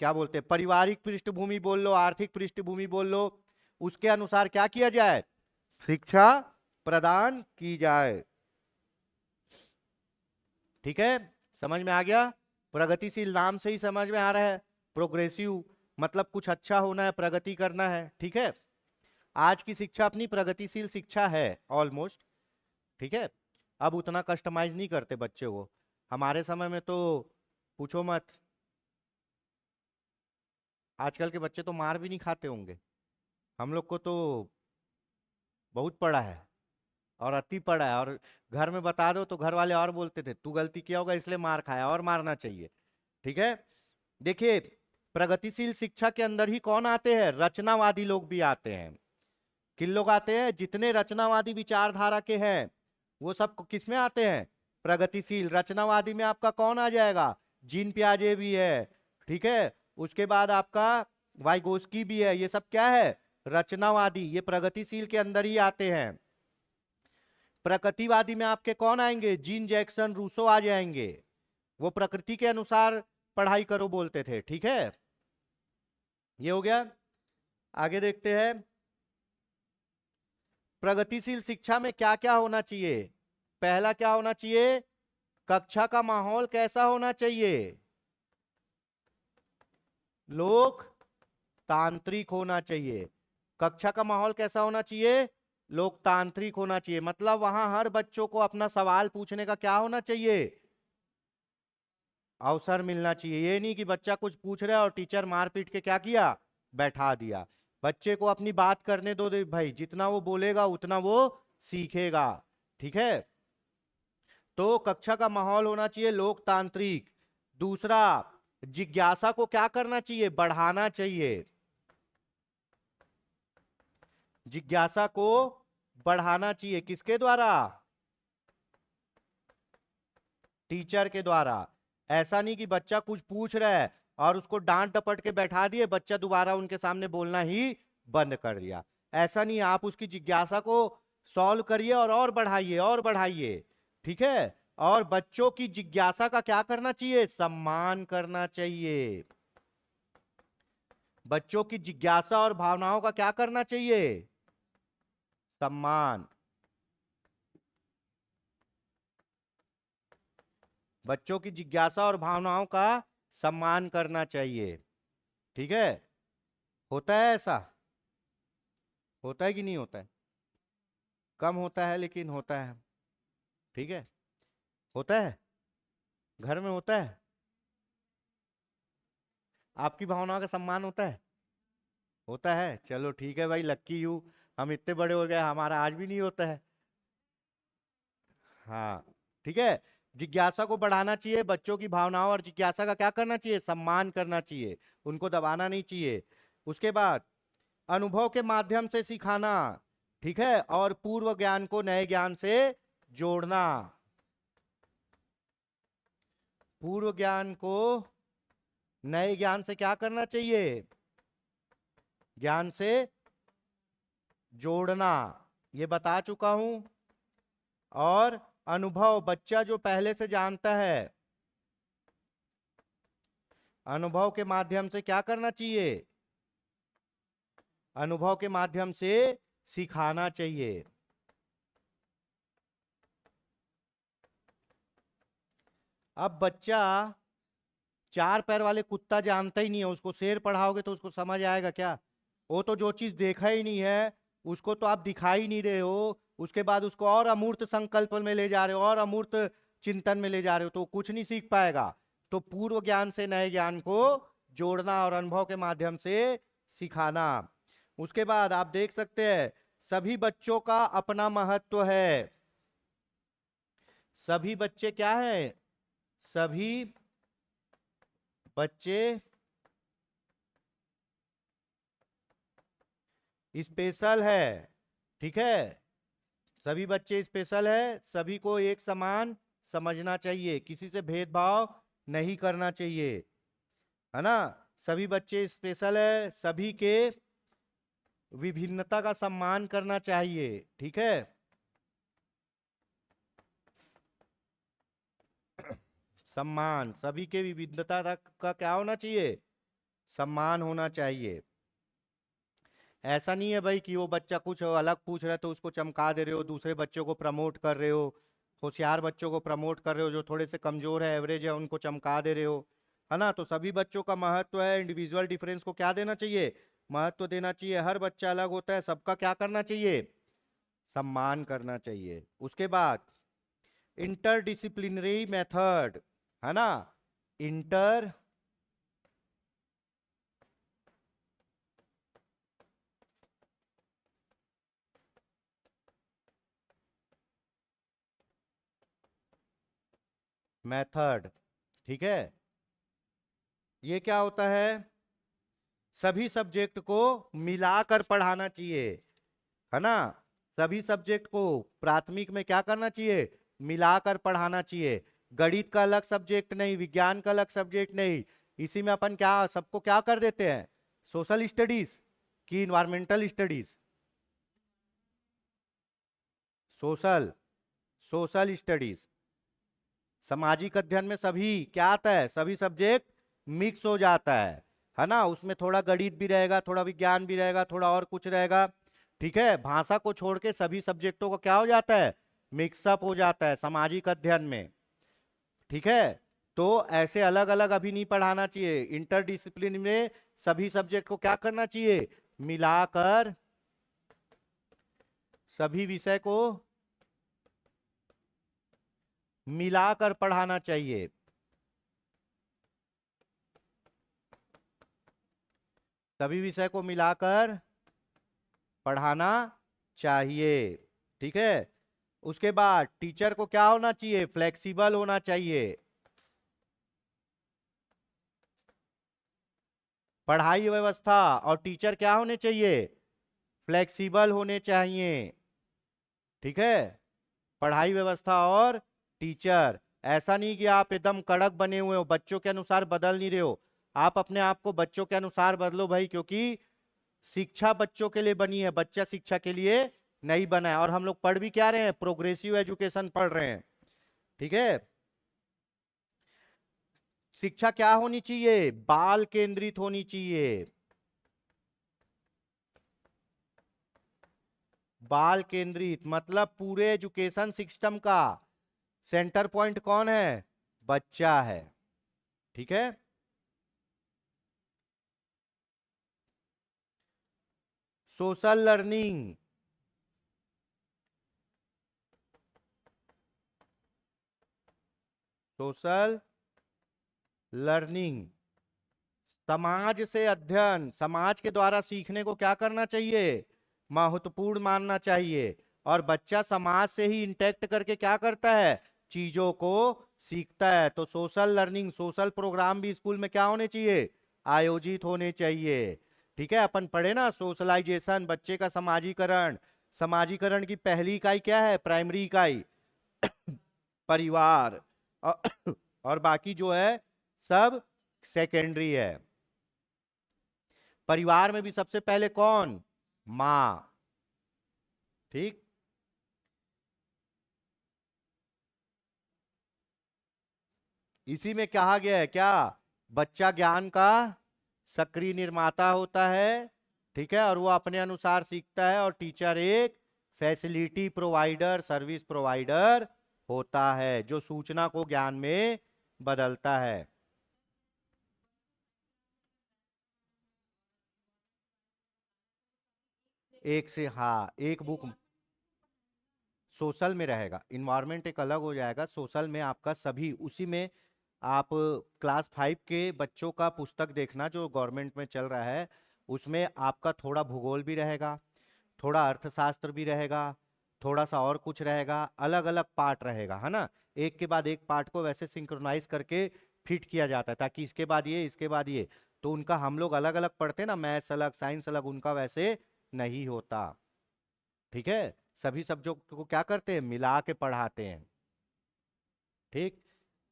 क्या बोलते हैं, पारिवारिक पृष्ठभूमि बोल लो, आर्थिक पृष्ठभूमि बोल लो, उसके अनुसार क्या किया जाए, शिक्षा प्रदान की जाए। ठीक है, समझ में आ गया, प्रगतिशील नाम से ही समझ में आ रहा है, प्रोग्रेसिव मतलब कुछ अच्छा होना है, प्रगति करना है। ठीक है, आज की शिक्षा अपनी प्रगतिशील शिक्षा है ऑलमोस्ट। ठीक है, अब उतना कस्टमाइज नहीं करते बच्चे को। हमारे समय में तो पूछो मत, आजकल के बच्चे तो मार भी नहीं खाते होंगे। हम लोग को तो बहुत पड़ा है, और अति पड़ा है। और घर में बता दो तो घर वाले और बोलते थे तू गलती किया होगा इसलिए मार खाया, और मारना चाहिए। ठीक है, देखिए, प्रगतिशील शिक्षा के अंदर ही कौन आते हैं? रचनावादी लोग भी आते हैं। किन लोग आते हैं? जितने रचनावादी विचारधारा के हैं वो सब किस में आते हैं? प्रगतिशील। रचनावादी में आपका कौन आ जाएगा? जीन पियाजे भी है। ठीक है, उसके बाद आपका वाइगोस्की भी है। ये सब क्या है? रचनावादी। ये प्रगतिशील के अंदर ही आते हैं। प्रकृतिवादी में आपके कौन आएंगे? जीन जैक्सन, रूसो आ जाएंगे। वो प्रकृति के अनुसार पढ़ाई करो बोलते थे। ठीक है, ये हो गया। आगे देखते हैं, प्रगतिशील शिक्षा में क्या क्या होना चाहिए। पहला क्या होना चाहिए? कक्षा का माहौल कैसा होना चाहिए? लोकतांत्रिक होना चाहिए। कक्षा का माहौल कैसा होना चाहिए? लोकतांत्रिक होना चाहिए। मतलब वहां हर बच्चों को अपना सवाल पूछने का क्या होना चाहिए? अवसर मिलना चाहिए। ये नहीं कि बच्चा कुछ पूछ रहा है और टीचर मार पीट के क्या किया? बैठा दिया। बच्चे को अपनी बात करने दो दे भाई, जितना वो बोलेगा उतना वो सीखेगा। ठीक है, तो कक्षा का माहौल होना चाहिए लोकतांत्रिक। दूसरा, जिज्ञासा को क्या करना चाहिए? बढ़ाना चाहिए। जिज्ञासा को बढ़ाना चाहिए। किसके द्वारा? टीचर के द्वारा। ऐसा नहीं कि बच्चा कुछ पूछ रहा है और उसको डांट डपट के बैठा दिए, बच्चा दोबारा उनके सामने बोलना ही बंद कर दिया। ऐसा नहीं, आप उसकी जिज्ञासा को सॉल्व करिए और बढ़ाइए और बढ़ाइए। ठीक है, और बच्चों की जिज्ञासा का क्या करना चाहिए? सम्मान करना चाहिए। बच्चों की जिज्ञासा और भावनाओं का क्या करना चाहिए? सम्मान। बच्चों की जिज्ञासा और भावनाओं का सम्मान करना चाहिए। ठीक है, होता है ऐसा? होता है कि नहीं होता है? कम होता है लेकिन होता है। ठीक है, होता है। घर में होता है। आपकी भावनाओं का सम्मान होता है? होता है। चलो ठीक है भाई, लक्की यू। हम इतने बड़े हो गए, हमारा आज भी नहीं होता है। हाँ, ठीक है। जिज्ञासा को बढ़ाना चाहिए। बच्चों की भावनाओं और जिज्ञासा का क्या करना चाहिए? सम्मान करना चाहिए। उनको दबाना नहीं चाहिए। उसके बाद, अनुभव के माध्यम से सिखाना। ठीक है, और पूर्व ज्ञान को नए ज्ञान से जोड़ना। पूर्व ज्ञान को नए ज्ञान से क्या करना चाहिए? ज्ञान से जोड़ना। ये बता चुका हूं। और अनुभव, बच्चा जो पहले से जानता है, अनुभव के माध्यम से क्या करना चाहिए? अनुभव के माध्यम से सिखाना चाहिए। अब बच्चा चार पैर वाले कुत्ता जानता ही नहीं है, उसको शेर पढ़ाओगे तो उसको समझ आएगा क्या? वो तो जो चीज देखा ही नहीं है उसको तो आप दिखाई नहीं रहे हो, उसके बाद उसको और अमूर्त संकल्प में ले जा रहे हो और अमूर्त चिंतन में ले जा रहे हो, तो कुछ नहीं सीख पाएगा। तो पूर्व ज्ञान से नए ज्ञान को जोड़ना और अनुभव के माध्यम से सिखाना। उसके बाद आप देख सकते हैं, सभी बच्चों का अपना महत्व है। सभी बच्चे क्या है? सभी बच्चे स्पेशल है। ठीक है, सभी बच्चे स्पेशल है। सभी को एक समान समझना चाहिए, किसी से भेदभाव नहीं करना चाहिए, है ना? सभी बच्चे स्पेशल है, सभी के विभिन्नता का सम्मान करना चाहिए। ठीक है, सम्मान, सभी के विभिन्नता का क्या होना चाहिए? सम्मान होना चाहिए। ऐसा नहीं है भाई कि वो बच्चा कुछ अलग पूछ रहा है तो उसको चमका दे रहे हो, दूसरे बच्चों को प्रमोट कर रहे हो, होशियार बच्चों को प्रमोट कर रहे हो, जो थोड़े से कमजोर है, एवरेज है, उनको चमका दे रहे हो। है ना। तो सभी बच्चों का महत्व है, इंडिविजुअल डिफरेंस को क्या देना चाहिए, महत्व देना चाहिए। हर बच्चा अलग होता है, सबका क्या करना चाहिए, सम्मान करना चाहिए। उसके बाद इंटरडिसिप्लिनरी मेथड, है ना, इंटर मेथड, ठीक है। ये क्या होता है, सभी सब्जेक्ट को मिलाकर पढ़ाना चाहिए, है ना। सभी सब्जेक्ट को प्राथमिक में क्या करना चाहिए, मिलाकर पढ़ाना चाहिए। गणित का अलग सब्जेक्ट नहीं, विज्ञान का अलग सब्जेक्ट नहीं, इसी में अपन क्या सबको क्या कर देते हैं, सोशल स्टडीज की environmental studies, social social studies, सामाजिक अध्ययन में सभी क्या आता है, सभी सब्जेक्ट मिक्स हो जाता है ना। उसमें थोड़ा गणित भी रहेगा, थोड़ा विज्ञान भी रहेगा, थोड़ा और कुछ रहेगा, ठीक है। भाषा को छोड़ के सभी सब्जेक्टों को क्या हो जाता है, मिक्सअप हो जाता है सामाजिक अध्ययन में, ठीक है। तो ऐसे अलग अलग अभी नहीं पढ़ाना चाहिए, इंटरडिसिप्लिन में सभी सब्जेक्ट को क्या करना चाहिए, मिलाकर सभी विषय को मिलाकर पढ़ाना चाहिए, सभी विषय को मिलाकर पढ़ाना चाहिए, ठीक है। उसके बाद टीचर को क्या होना चाहिए, फ्लेक्सिबल होना चाहिए, पढ़ाई व्यवस्था और टीचर क्या होने चाहिए, फ्लेक्सिबल होने चाहिए, ठीक है। पढ़ाई व्यवस्था और टीचर, ऐसा नहीं कि आप एकदम कड़क बने हुए हो, बच्चों के अनुसार बदल नहीं रहे हो। आप अपने आप को बच्चों के अनुसार बदलो भाई, क्योंकि शिक्षा बच्चों के लिए बनी है, बच्चा शिक्षा के लिए नहीं बना है। और हम लोग पढ़ भी क्या रहे हैं, प्रोग्रेसिव एजुकेशन पढ़ रहे हैं, ठीक है। शिक्षा क्या होनी चाहिए, बाल केंद्रित होनी चाहिए, बाल केंद्रित मतलब पूरे एजुकेशन सिस्टम का सेंटर पॉइंट कौन है, बच्चा है, ठीक है। सोशल लर्निंग, सोशल लर्निंग, समाज से अध्ययन, समाज के द्वारा सीखने को क्या करना चाहिए, महत्वपूर्ण मानना चाहिए। और बच्चा समाज से ही इंटैक्ट करके क्या करता है, चीजों को सीखता है। तो सोशल लर्निंग, सोशल प्रोग्राम भी स्कूल में क्या होने चाहिए, आयोजित होने चाहिए, ठीक है। अपन पढ़े ना सोशलाइजेशन, बच्चे का समाजीकरण। समाजीकरण की पहली इकाई क्या है, प्राइमरी इकाई परिवार, और बाकी जो है सब सेकेंडरी है। परिवार में भी सबसे पहले कौन, माँ, ठीक। इसी में कहा गया है क्या, बच्चा ज्ञान का सक्रिय निर्माता होता है, ठीक है, और वो अपने अनुसार सीखता है। और टीचर एक फैसिलिटी प्रोवाइडर, सर्विस प्रोवाइडर होता है, जो सूचना को ज्ञान में बदलता है। एक से हाँ, एक बुक सोशल में रहेगा, इन्वायरमेंट एक अलग हो जाएगा, सोशल में आपका सभी उसी में। आप क्लास 5 के बच्चों का पुस्तक देखना जो गवर्नमेंट में चल रहा है, उसमें आपका थोड़ा भूगोल भी रहेगा, थोड़ा अर्थशास्त्र भी रहेगा, थोड़ा सा और कुछ रहेगा, अलग अलग पार्ट रहेगा, है ना। एक के बाद एक पार्ट को वैसे सिंक्रोनाइज करके फिट किया जाता है, ताकि इसके बाद ये, इसके बाद ये। तो उनका हम लोग अलग अलग पढ़ते हैं ना, मैथ्स अलग साइंस अलग, उनका वैसे नहीं होता, ठीक है। सभी सब्जेक्ट को क्या करते हैं, मिला के पढ़ाते हैं, ठीक।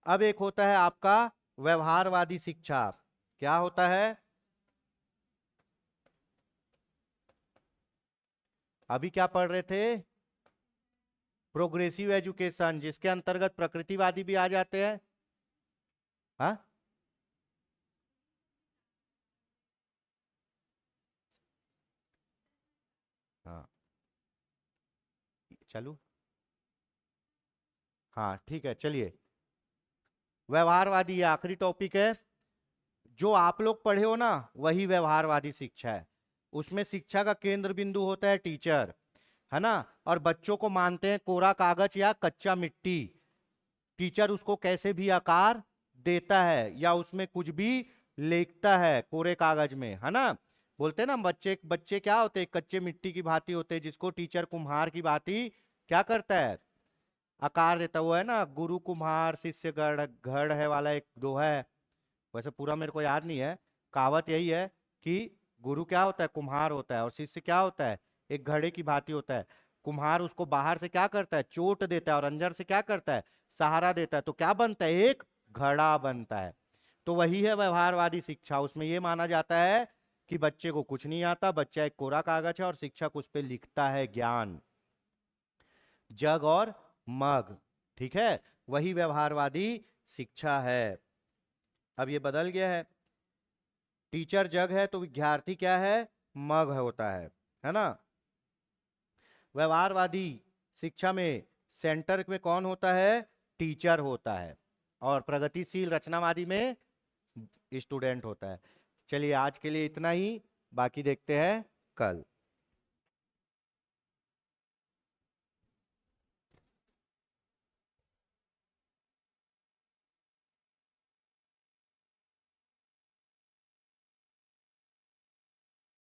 अब एक होता है आपका व्यवहारवादी शिक्षा, क्या होता है, अभी क्या पढ़ रहे थे, प्रोग्रेसिव एजुकेशन, जिसके अंतर्गत प्रकृतिवादी भी आ जाते हैं, हाँ। हाँ, चलो, हाँ ठीक है, चलिए। व्यवहारवादी ये आखिरी टॉपिक है। जो आप लोग पढ़े हो ना वही व्यवहारवादी शिक्षा है। उसमें शिक्षा का केंद्र बिंदु होता है टीचर, है ना। और बच्चों को मानते हैं कोरा कागज या कच्चा मिट्टी। टीचर उसको कैसे भी आकार देता है या उसमें कुछ भी लिखता है कोरे कागज में, है ना। बोलते हैं ना बच्चे बच्चे क्या होते हैं, कच्चे मिट्टी की भांति होते हैं, जिसको टीचर कुम्हार की भांति क्या करता है, आकार देता है। वो है ना, गुरु कुम्हार शिष्य गढ़ घड़ है वाला एक दोहा है। वैसे पूरा मेरे को याद नहीं है, कहावत यही है कि गुरु क्या होता है, कुम्हार होता है, और शिष्य क्या होता है, एक घड़े की भांति होता है। कुम्हार उसको बाहर से क्या करता है, चोट देता है, और अंदर से क्या करता है, सहारा देता है, तो क्या बनता है, एक घड़ा बनता है। तो वही है व्यवहारवादी शिक्षा। उसमें यह माना जाता है कि बच्चे को कुछ नहीं आता, बच्चा एक कोरा कागज है और शिक्षक उस पर लिखता है ज्ञान, जग और मग। ठीक है, वही व्यवहारवादी शिक्षा है। अब ये बदल गया है, टीचर जग है तो विद्यार्थी क्या है, मग होता है ना। व्यवहारवादी शिक्षा में सेंटर में कौन होता है, टीचर होता है, और प्रगतिशील रचनावादी में स्टूडेंट होता है। चलिए आज के लिए इतना ही, बाकी देखते हैं कल।